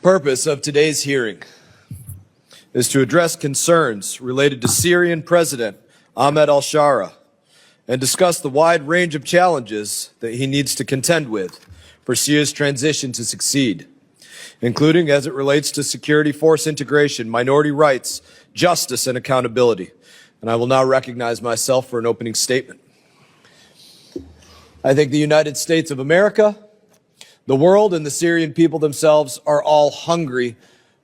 purpose of today's hearing is to address concerns related to Syrian President Ahmed al-Shara and discuss the wide range of challenges that he needs to contend with for Syria's transition to succeed, including as it relates to security force integration, minority rights, justice, and accountability. And I will now recognize myself for an opening statement. I think the United States of America, the world, and the Syrian people themselves are all hungry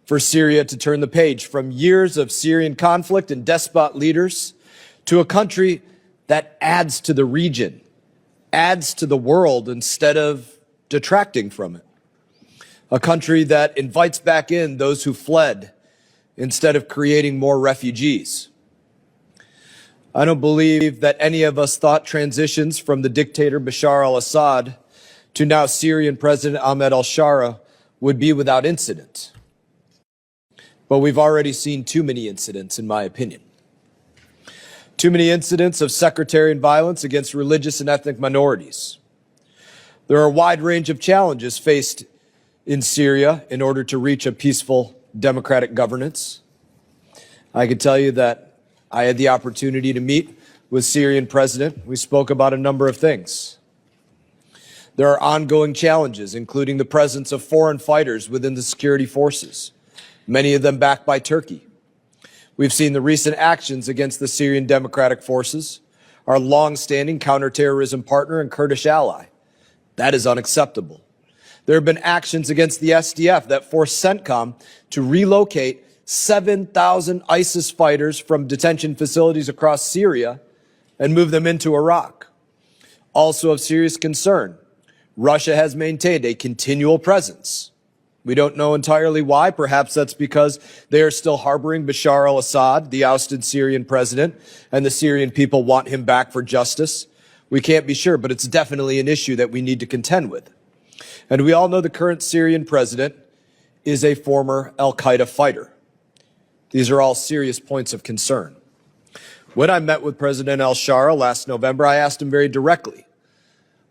for Syria to turn the page from years of Syrian conflict and despot leaders to a country that adds to the region, adds to the world instead of detracting from it. A country that invites back in those who fled instead of creating more refugees. I don't believe that any of us thought transitions from the dictator Bashar al-Assad to now Syrian President Ahmed al-Shara would be without incident. But we've already seen too many incidents, in my opinion. Too many incidents of sectarian violence against religious and ethnic minorities. There are a wide range of challenges faced in Syria in order to reach a peaceful democratic governance. I can tell you that I had the opportunity to meet with Syrian president. We spoke about a number of things. There are ongoing challenges, including the presence of foreign fighters within the security forces, many of them backed by Turkey. We've seen the recent actions against the Syrian Democratic Forces, our long-standing counterterrorism partner and Kurdish ally. That is unacceptable. There have been actions against the SDF that forced CENTCOM to relocate 7,000 ISIS fighters from detention facilities across Syria and move them into Iraq. Also of serious concern, Russia has maintained a continual presence. We don't know entirely why. Perhaps that's because they are still harboring Bashar al-Assad, the ousted Syrian president, and the Syrian people want him back for justice. We can't be sure, but it's definitely an issue that we need to contend with. And we all know the current Syrian president is a former al-Qaeda fighter. These are all serious points of concern. When I met with President al-Shara last November, I asked him very directly,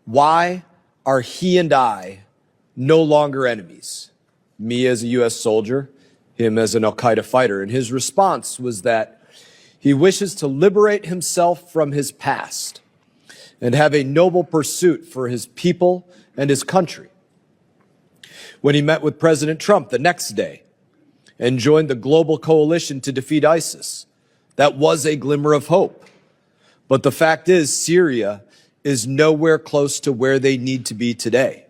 why are he and I no longer enemies? Me as a U.S. soldier, him as an al-Qaeda fighter. And his response was that he wishes to liberate himself from his past and have a noble pursuit for his people and his country. When he met with President Trump the next day and joined the global coalition to defeat ISIS, that was a glimmer of hope. But the fact is, Syria is nowhere close to where they need to be today.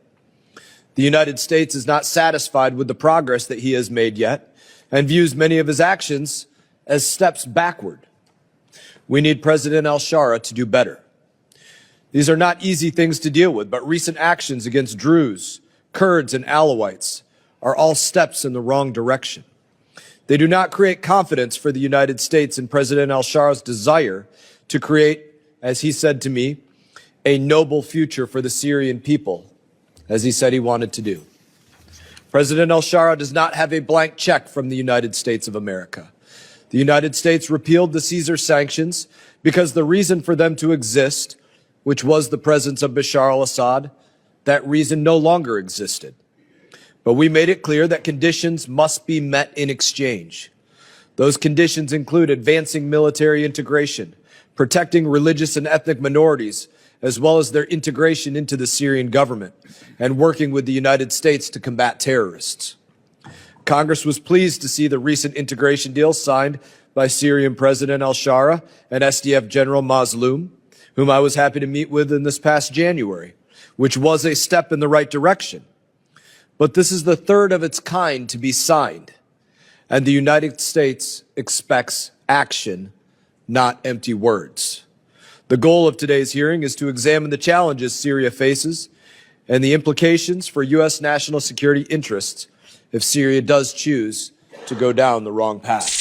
The United States is not satisfied with the progress that he has made yet and views many of his actions as steps backward. We need President al-Shara to do better. These are not easy things to deal with, but recent actions against Druze, Kurds, and Alawites are all steps in the wrong direction. They do not create confidence for the United States in President al-Shara's desire to create, as he said to me, a noble future for the Syrian people, as he said he wanted to do. President al-Shara does not have a blank check from the United States of America. The United States repealed the Caesar sanctions because the reason for them to exist, which was the presence of Bashar al-Assad, that reason no longer existed. But we made it clear that conditions must be met in exchange. Those conditions include advancing military integration, protecting religious and ethnic minorities, as well as their integration into the Syrian government, and working with the United States to combat terrorists. Congress was pleased to see the recent integration deal signed by Syrian President al-Shara and SDF General Mazloum, whom I was happy to meet with in this past January, which was a step in the right direction. But this is the third of its kind to be signed, and the United States expects action, not empty words. The goal of today's hearing is to examine the challenges Syria faces and the implications for U.S. national security interests if Syria does choose to go down the wrong path.